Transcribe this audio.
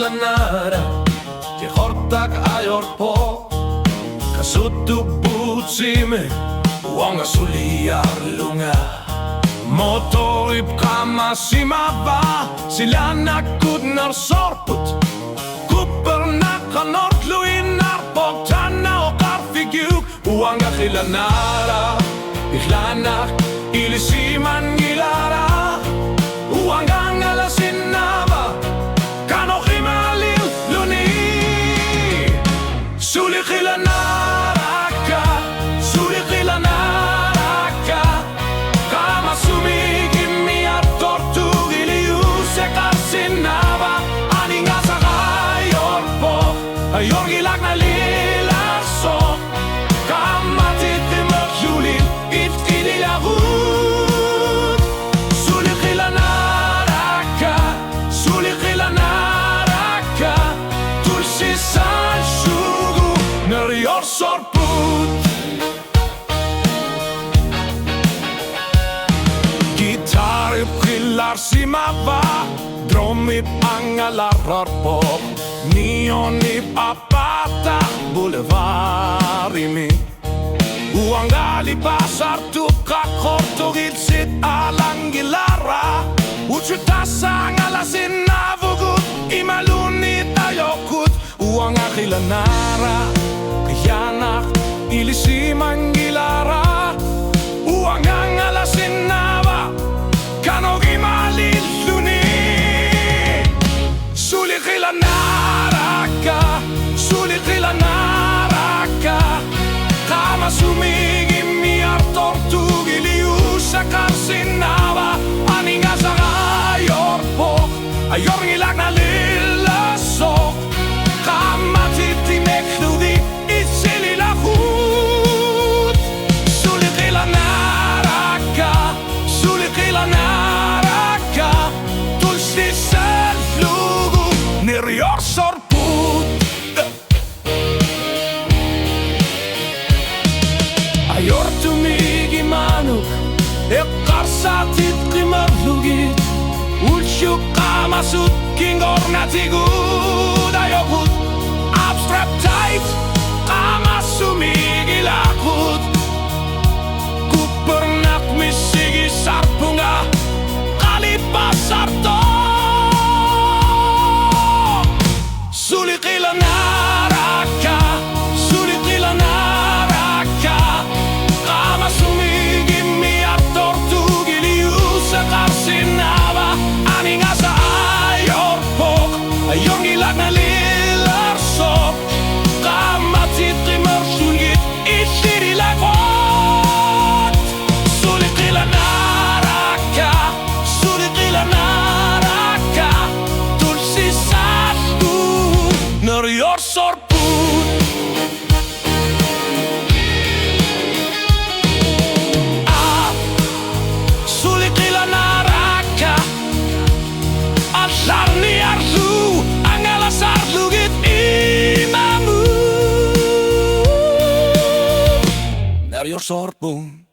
Qilanaaraakka je hortak ajor po kasuttu puutsimme uanga Suli arlunga motorip kamassimava sillä nakut nar sorput kuppernakan ortluin narpok tanna och karfigyuk uanga Qilanaaraakka Qilanaaraakka ilisiman gilara uanga ngalasinava kanohimalil luni Suli Qilanaaraakka Suli Qilanaaraakka kama sumigimmi tortugiliuse karsinava aninga sagayorpo jorgilagna lilaso kammatiti mörjulil itkidilarut Suli Qilanaaraakka Suli Qilanaaraakka tulsisal sugu nerjor sorput Gitarip qillarsimava dromip angalarrarpo neonip apata boulevardimi uangali pasar tukka kortogitsit alangilara utsutassa ngalasinnavugut imalunit ajokut uanga Qilanaaraakka Qilanaaraakka ilisiman gilara uanga ngalasinava kanogimalilluni Suli Qilanaaraakka Suli Qilanaaraakka kama sumigimmi tortugiliusa karsinava aninga sagayorpo ajorgilagna lilasok kammatiti mekhludi itsililahut Suli Qilanaaraakka Suli Qilanaaraakka tulsisal lugu nerjor sorput ajortumigi manuk eqqarsatit qimarlugit ulshuk qamasut kingornatigud ajokut abstraptait qamasumigi lakut kuppernak missigi sarpunga qalipasarto Suli Qilanaaraakka Suli Qilanaaraakka kama sumigimmi tortugiliusa karsinava aninga sa ajorpok ajorgilagna lilarsok kammatiti mörjulgit itsililakot Suli Qilanaaraakka Suli Qilanaaraakka tulsisal nerjor sorput Suli Qilanaaraakka allarni arlu angalasarlugit imamu nerjor sorput